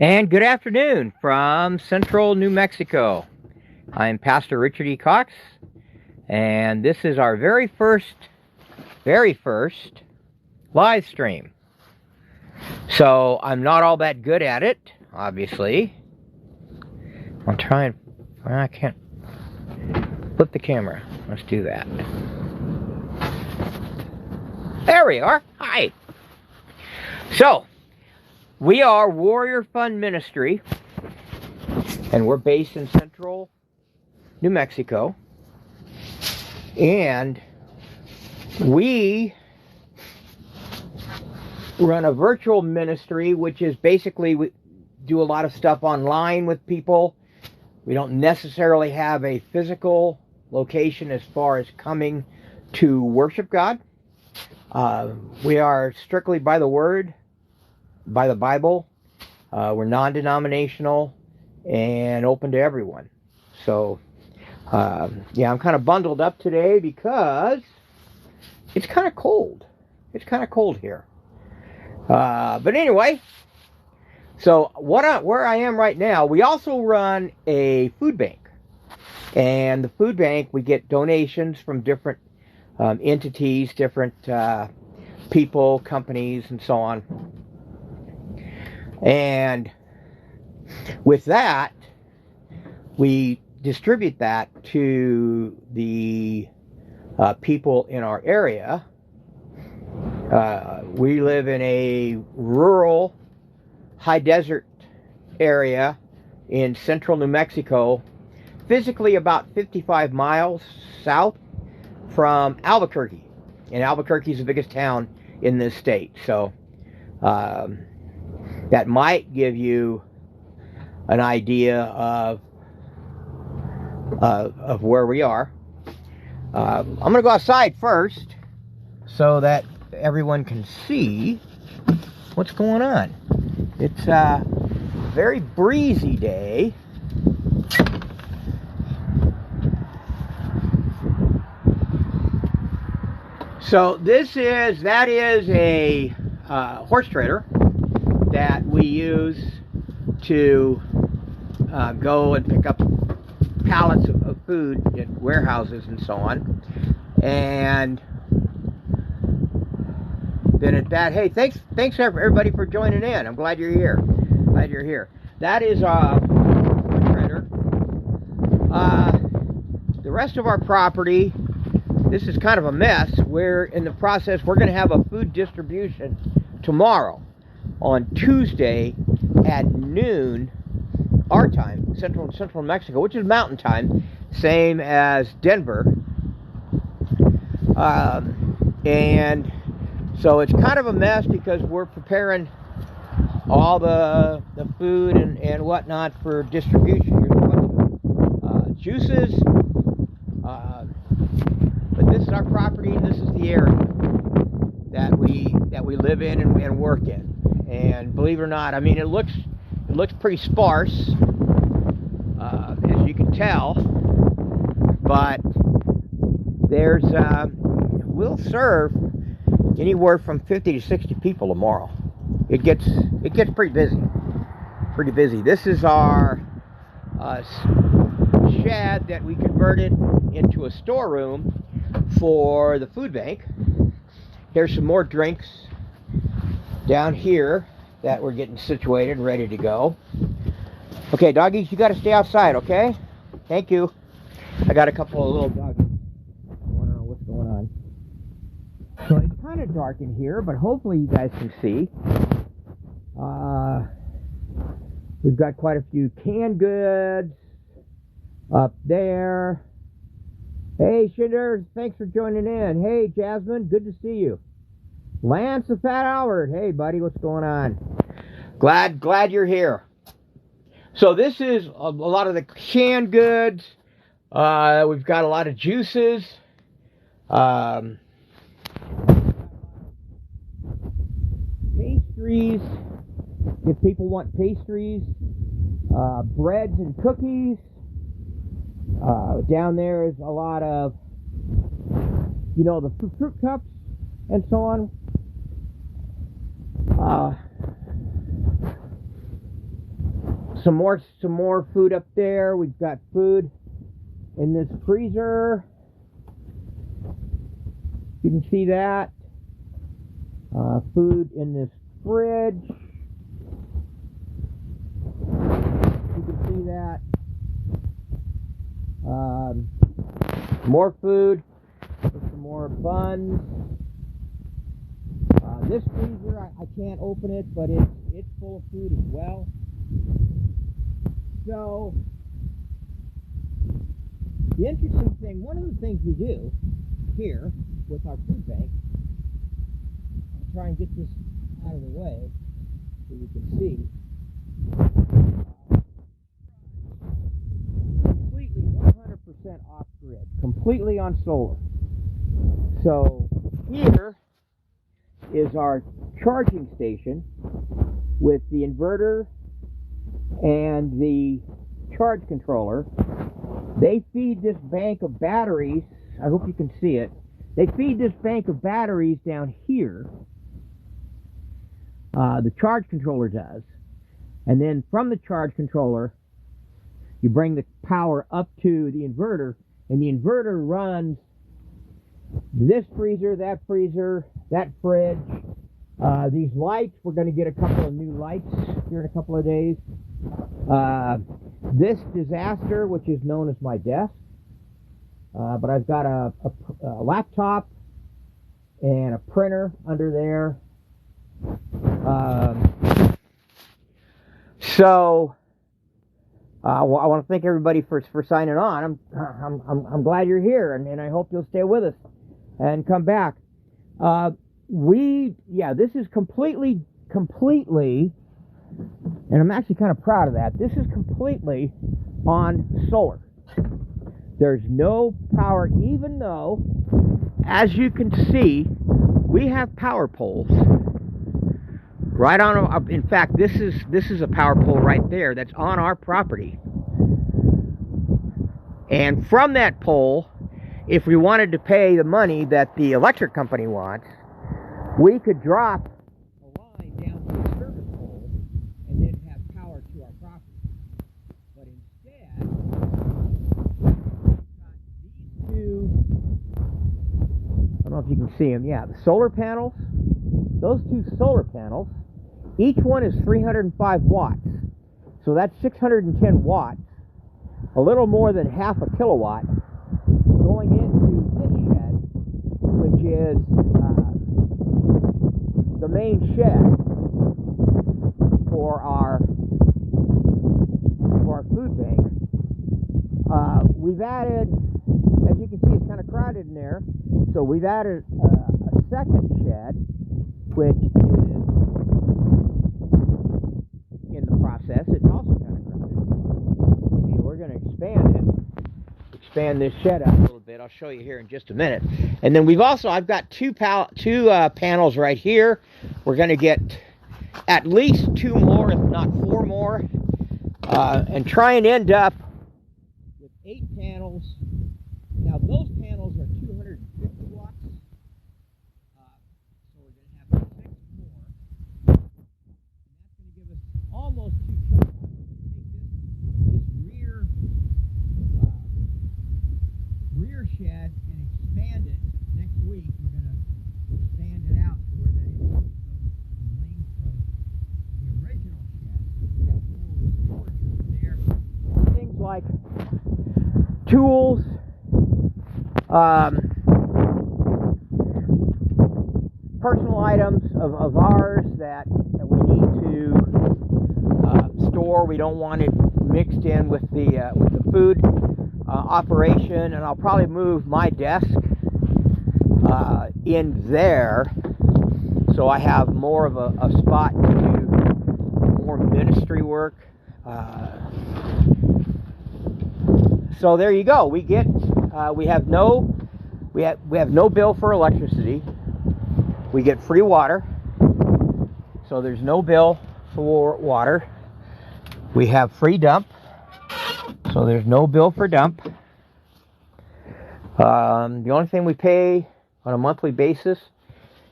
And good afternoon from Central New Mexico. I'm Pastor Richard E. Cox, and this is our very first live stream. So I'm not all that good at it, obviously. I'll try and, I can't flip the camera. Let's do that. There we are. Hi. So, we are Warrior Fund Ministry, and we're based in Central New Mexico. And we run a virtual ministry, which is basically we do a lot of stuff online with people. We don't necessarily have a physical location as far as coming to worship God. We are strictly by the Word, by the Bible. We're non-denominational and open to everyone. So, yeah, I'm kind of bundled up today because it's kind of cold. It's kind of cold here. But anyway, so where I am right now, we also run a food bank. And the food bank, we get donations from different entities, different people, companies, and so on. And with that, we distribute that to the people in our area. We live in a rural, high desert area in central New Mexico, physically about 55 miles south from Albuquerque. And Albuquerque is the biggest town in this state. So that might give you an idea of where we are. I'm going to go outside first so that everyone can see what's going on. It's a very breezy day. So that is a horse trailer that we use to go and pick up pallets of food at warehouses and so on. And then at that, hey, thanks everybody for joining in. I'm glad you're here. Glad you're here. That is a horse trailer. The rest of our property, this is kind of a mess. We're in the process. We're going to have a food distribution tomorrow on Tuesday at noon, our time, Central Mexico, which is Mountain Time, same as Denver. And so it's kind of a mess because we're preparing all the food and whatnot for distribution. Here's a bunch of juices. But this is our property. This is the area that we live in and work in. And believe it or not, I mean, it looks pretty sparse, as you can tell. But there's we'll serve anywhere from 50 to 60 people tomorrow. It gets pretty busy. This is our shed that we converted into a storeroom for the food bank. Here's some more drinks down here that we're getting situated and ready to go. Okay, doggies, you got to stay outside, okay? Thank you. I got a couple of little doggies. I want to know what's going on. So it's kind of dark in here, but hopefully you guys can see. We've got quite a few canned goods up there. Hey, Shinder, thanks for joining in. Hey, Jasmine, good to see you. Lance the Fat Howard, hey, buddy, what's going on? Glad you're here. So this is a lot of the canned goods. We've got a lot of juices. Pastries, if people want pastries. Breads and cookies. Down there is a lot of, the fruit cups and so on. Some more food up there. We've got food in this freezer. You can see that. Food in this fridge. You can see that. More food. Some more buns. This freezer, I can't open it, but it's full of food as well. So, the interesting thing, one of the things we do here with our food bank, I'll try and get this out of the way so you can see. Completely 100% off grid, completely on solar. So here is our charging station with the inverter and the charge controller. They feed this bank of batteries. I hope you can see it. They feed this bank of batteries down here. The charge controller does. And then from the charge controller, you bring the power up to the inverter, and the inverter runs this freezer, that fridge. These lights, we're going to get a couple of new lights here in a couple of days. This disaster, which is known as my desk. But I've got a laptop and a printer under there. So I want to thank everybody for signing on. I'm glad you're here, and I hope you'll stay with us and come back. This is completely, and I'm actually kind of proud of that. This is completely on solar. There's no power, even though, as you can see, we have power poles right on. In fact, this is a power pole right there that's on our property. And from that pole, if we wanted to pay the money that the electric company wants, we could drop a line down to the service pole and then have power to our property. But instead, I don't know if you can see them. Yeah, the solar panels. Those two solar panels, each one is 305 watts. So that's 610 watts, a little more than half a kilowatt, going into this shed, which is the main shed for our food bank. We've added, as you can see, it's kind of crowded in there. So we've added a second shed, which is in the process. It's also kind of crowded. And we're going to expand this shed out a little bit. I'll show you here in just a minute. And then I've got two panels right here. We're going to get at least 2 more, if not 4 more, and try and end up with 8 panels. Now those panels are 250 watts, so we're going to have 6 more, and that's going to give us almost 2 kilowatts. Take this rear shed and expand it. Next week we're going to expand it out to where that goes the length of the original shed. We have full storage over there. Things like tools, personal items of ours that we need to store. We don't want it mixed in with the food operation, and I'll probably move my desk in there so I have more of a spot to do more ministry work. So there you go. We have no bill for electricity. We get free water, so there's no bill for water. We have free dump, so there's no bill for dump. The only thing we pay on a monthly basis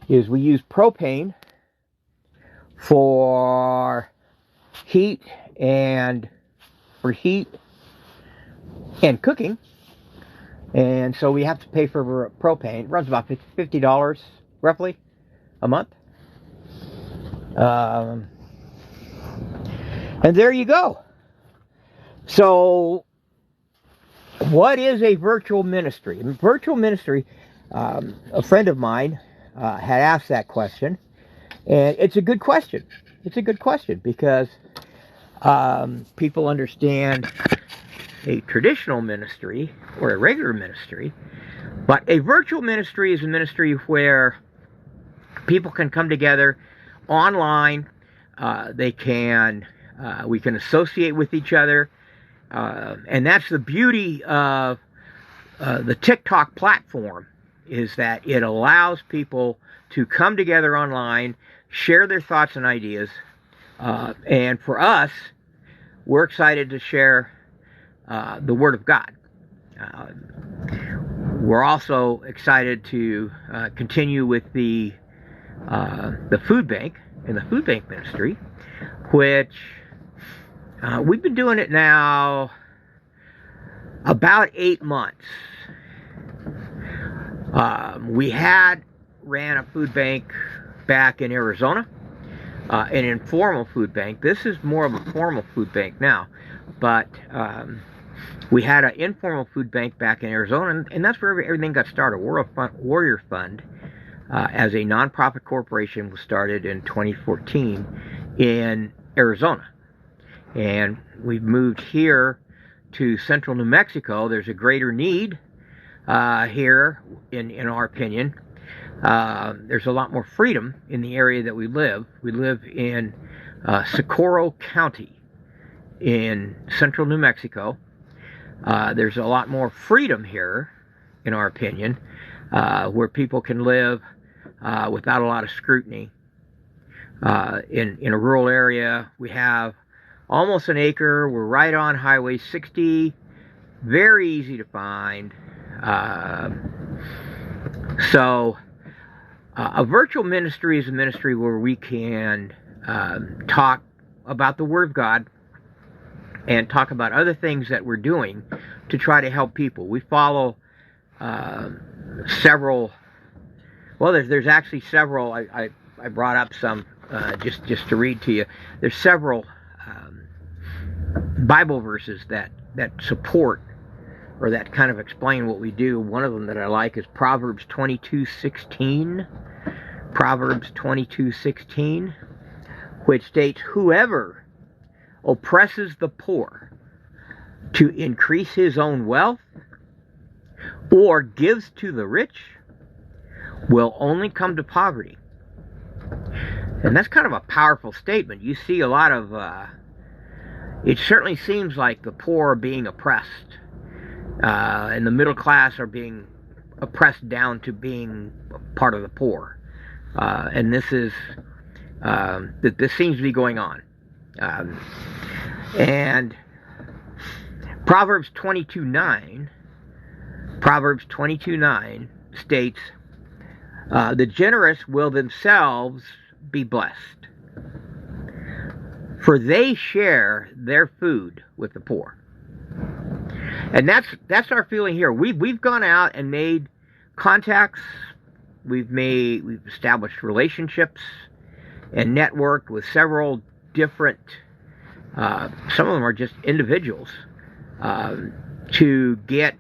is we use propane for heat and for heat and cooking. And so we have to pay for propane. It runs about $50 roughly a month. And there you go. So what is a virtual ministry? A virtual ministry, a friend of mine had asked that question, and it's a good question. It's a good question because people understand a traditional ministry or a regular ministry, but a virtual ministry is a ministry where people can come together online. We can associate with each other, and that's the beauty of the TikTok platform, is that it allows people to come together online, share their thoughts and ideas, and for us, we're excited to share the Word of God. We're also excited to continue with the food bank and the food bank ministry, which we've been doing it now about 8 months. We ran a food bank back in Arizona, an informal food bank. This is more of a formal food bank now, but we had an informal food bank back in Arizona, and that's where everything got started. Warrior Fund, as a nonprofit corporation, was started in 2014 in Arizona. And we've moved here to central New Mexico. There's a greater need here, in our opinion. There's a lot more freedom in the area that we live. We live in Socorro County in central New Mexico. There's a lot more freedom here, in our opinion, where people can live without a lot of scrutiny. In a rural area, we have almost an acre. We're right on Highway 60. Very easy to find. So a virtual ministry is a ministry where we can talk about the Word of God and talk about other things that we're doing to try to help people. We follow several. Well, there's actually several. I brought up some just to read to you. There's several Bible verses that support or that kind of explain what we do. One of them that I like is Proverbs 22:16. Proverbs 22:16, which states, "Whoever oppresses the poor to increase his own wealth or gives to the rich will only come to poverty." And that's kind of a powerful statement. You see a lot of it certainly seems like the poor are being oppressed, and the middle class are being oppressed down to being part of the poor, and this seems to be going on. And Proverbs 22:9 states, "The generous will themselves be blessed, for they share their food with the poor." And that's our feeling here. We've gone out and made contacts. We've established relationships and networked with several different. Some of them are just individuals to get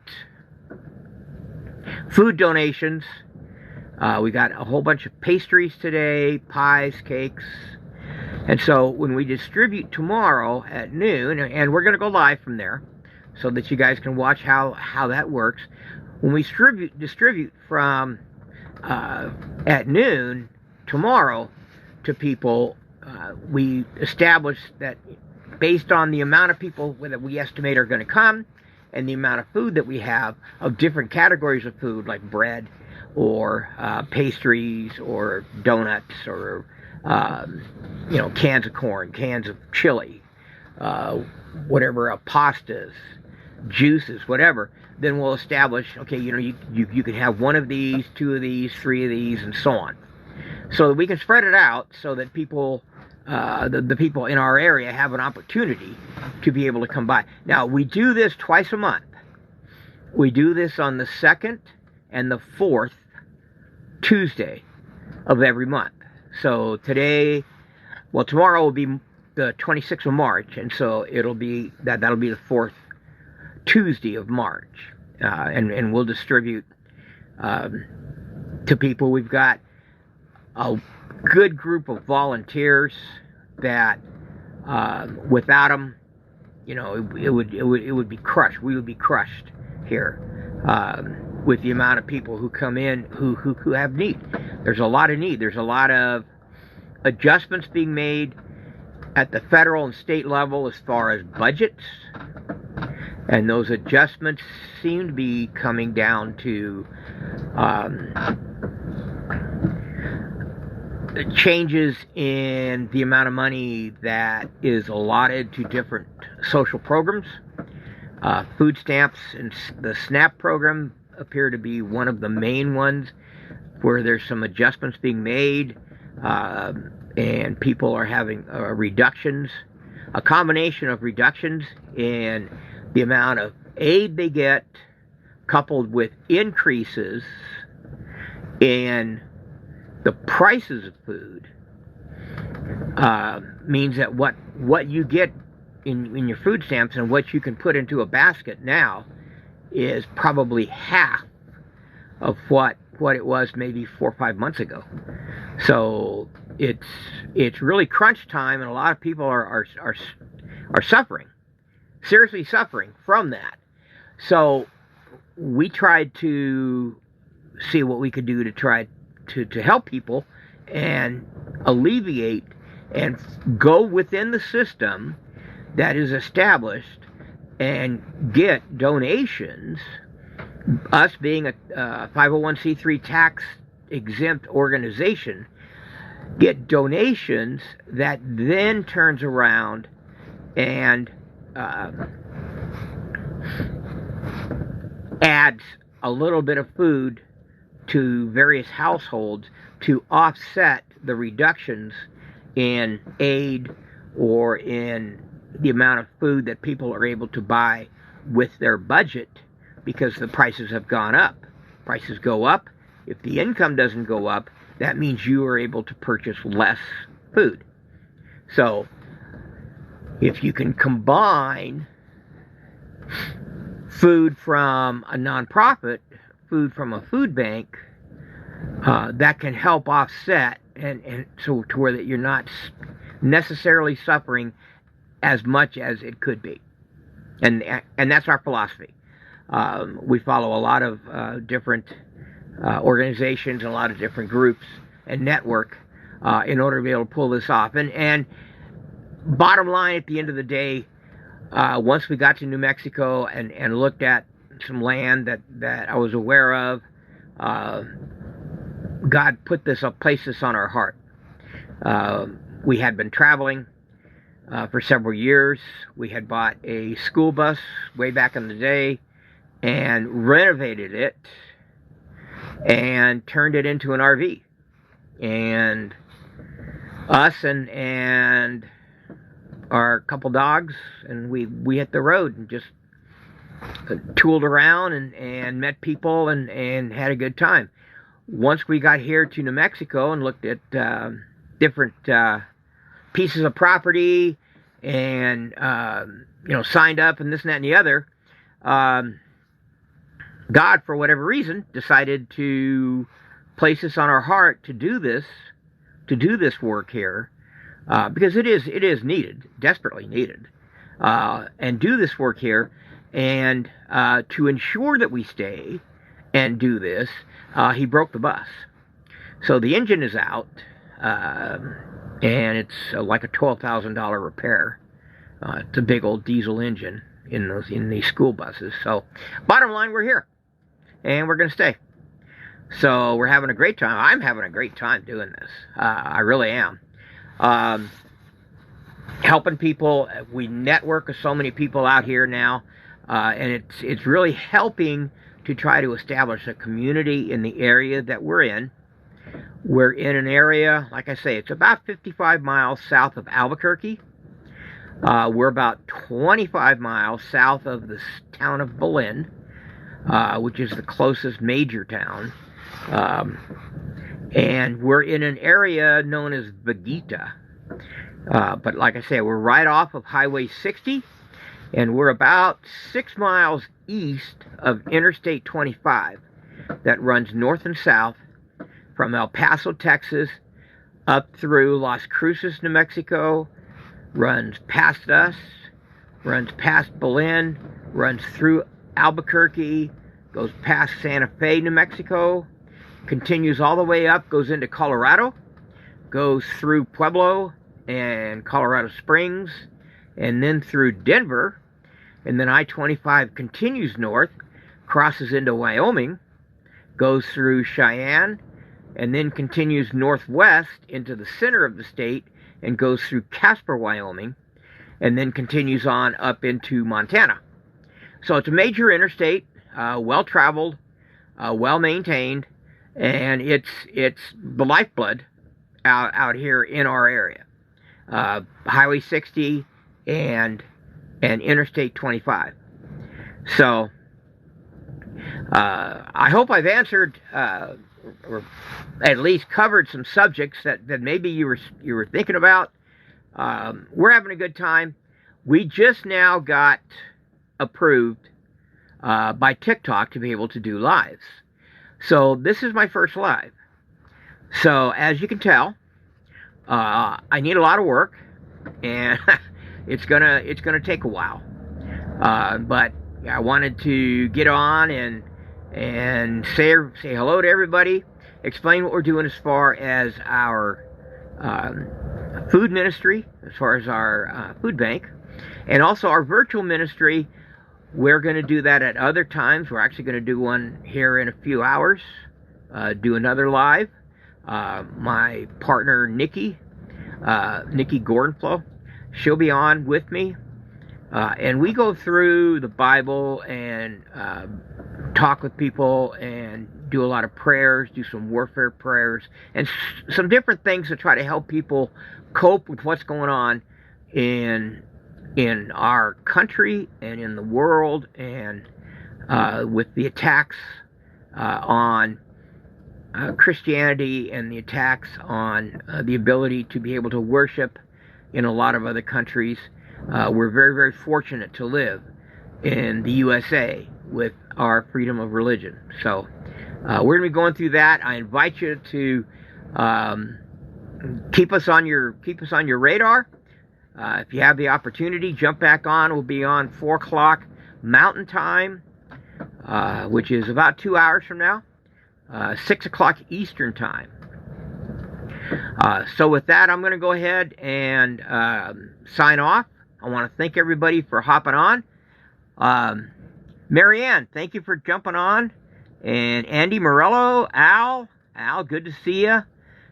food donations. We got a whole bunch of pastries today, pies, cakes. And so when we distribute tomorrow at noon, and we're going to go live from there so that you guys can watch how that works. When we distribute from at noon tomorrow to people, we establish that based on the amount of people that we estimate are going to come and the amount of food that we have of different categories of food like bread or pastries or donuts or cans of corn, cans of chili, whatever, pastas, juices, whatever, then we'll establish, okay, you can have one of these, two of these, three of these, and so on. So that we can spread it out so that people the people in our area have an opportunity to be able to come by. Now, we do this twice a month. We do this on the 2nd and the 4th Tuesday of every month. So today, well, tomorrow will be the 26th of March, and so it'll be that'll be the 4th Tuesday of March, and we'll distribute to people. We've got a good group of volunteers that without them, you know, it would be crushed. We would be crushed here with the amount of people who come in who have need. There's a lot of need. There's a lot of adjustments being made at the federal and state level as far as budgets, and those adjustments seem to be coming down to changes in the amount of money that is allotted to different social programs. Food stamps and the SNAP program appear to be one of the main ones where there's some adjustments being made, and people are having reductions, a combination of reductions in the amount of aid they get, coupled with increases in the prices of food, means that what you get in your food stamps and what you can put into a basket now is probably half of what it was maybe 4 or 5 months ago. So it's really crunch time, and a lot of people are suffering, seriously suffering from that. So we tried to see what we could do to try to help people and alleviate and go within the system that is established and get donations. Us being a 501c3 tax exempt organization, get donations that then turns around and adds a little bit of food to various households to offset the reductions in aid or in the amount of food that people are able to buy with their budget, because the prices have gone up. Prices go up. If the income doesn't go up, that means you are able to purchase less food. So if you can combine food from a nonprofit, food from a food bank, that can help offset, and so to where that you're not necessarily suffering as much as it could be. And that's our philosophy. We follow a lot of different organizations and a lot of different groups and network in order to be able to pull this off. And bottom line, at the end of the day, once we got to New Mexico and looked at some land that I was aware of, God placed this on our heart. We had been traveling for several years. We had bought a school bus way back in the day and renovated it and turned it into an RV. And us and our couple dogs, and we hit the road and just tooled around and met people and had a good time. Once we got here to New Mexico and looked at different pieces of property and signed up and this and that and the other, God, for whatever reason, decided to place this on our heart to do this work here, because it is needed, desperately needed, and do this work here, and to ensure that we stay and do this, he broke the bus. So the engine is out, and it's like a $12,000 repair. It's a big old diesel engine in these school buses. So bottom line, we're here, and we're going to stay. So we're having a great time. I'm having a great time doing this. I really am. Helping people. We network with so many people out here now, and it's really helping to try to establish a community in the area that we're in, We're in an area, like I say, it's about 55 miles south of Albuquerque. We're about 25 miles south of the town of Belen, which is the closest major town. And we're in an area known as Vegueta. But like I say, we're right off of Highway 60, and we're about 6 miles east of Interstate 25 that runs north and south from El Paso, Texas, up through Las Cruces, New Mexico, runs past us, runs past Belen, runs through Albuquerque, goes past Santa Fe, New Mexico, continues all the way up, goes into Colorado, goes through Pueblo and Colorado Springs, and then through Denver, and then I-25 continues north, crosses into Wyoming, goes through Cheyenne, and then continues northwest into the center of the state and goes through Casper, Wyoming, and then continues on up into Montana. So it's a major interstate, well-traveled, well-maintained, and it's the lifeblood out here in our area. Highway 60 and Interstate 25. So I hope I've answered or at least covered some subjects that maybe you were thinking about. We're having a good time. We just now got approved by TikTok to be able to do lives. So this is my first live. So as you can tell, I need a lot of work, and it's gonna take a while. But I wanted to get on and say hello to everybody, explain what we're doing as far as our food ministry, as far as our food bank, and also our virtual ministry. We're going to do that at other times. We're actually going to do one here in a few hours, do another live. My partner, Nikki Gordonflow, she'll be on with me. And we go through the Bible and talk with people and do a lot of prayers, do some warfare prayers, and some different things to try to help people cope with what's going on in our country and in the world, and with the attacks on Christianity and the attacks on the ability to be able to worship in a lot of other countries. We're very, very fortunate to live in the USA with our freedom of religion. So we're going to be going through that. I invite you to keep us on your radar. If you have the opportunity, jump back on. We'll be on 4 o'clock Mountain Time, which is about 2 hours from now, 6 o'clock Eastern Time. So with that, I'm going to go ahead and sign off. I want to thank everybody for hopping on. Marianne, thank you for jumping on. And Andy Morello, Al, good to see you.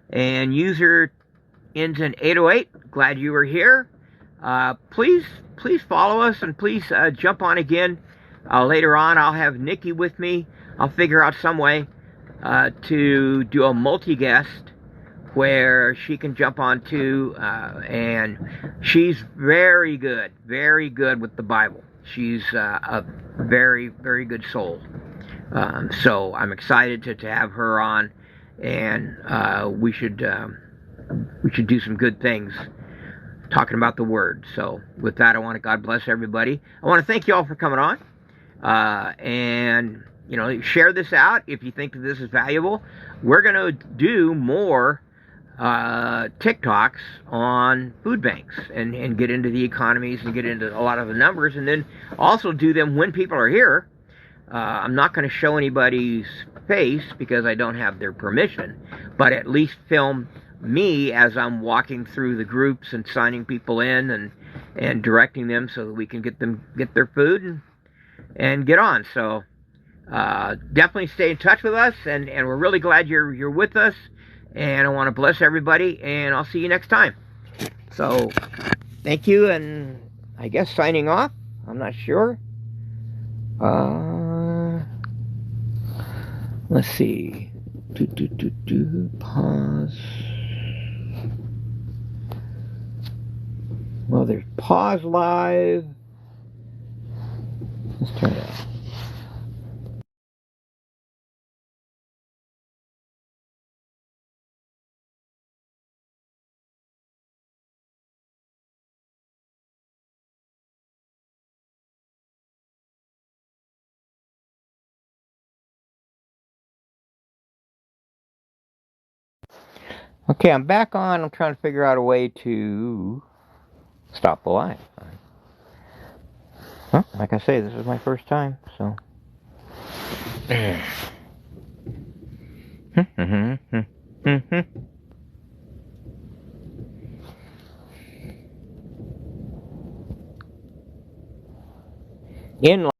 And user ends in 808, glad you were here. Please follow us, and please jump on again later on. I'll have Nikki with me. I'll figure out some way to do a multi-guest where she can jump on too, and she's very good with the Bible. She's a very, very good soul. So I'm excited to have her on, and we should do some good things talking about the Word. So with that, I want to God bless everybody. I want to thank you all for coming on, and share this out if you think that this is valuable. We're going to do more TikToks on food banks and get into the economies and get into a lot of the numbers, and then also do them when people are here. I'm not going to show anybody's face because I don't have their permission, but at least film me as I'm walking through the groups and signing people in and directing them so that we can get their food and get on. So definitely stay in touch with us, and we're really glad you're with us. And I want to bless everybody, and I'll see you next time. So, thank you, and I guess signing off. I'm not sure. Let's see. Pause. Well, there's pause live. Let's turn it off. Okay, I'm back on. I'm trying to figure out a way to stop the live. Well, like I say, this is my first time, so. In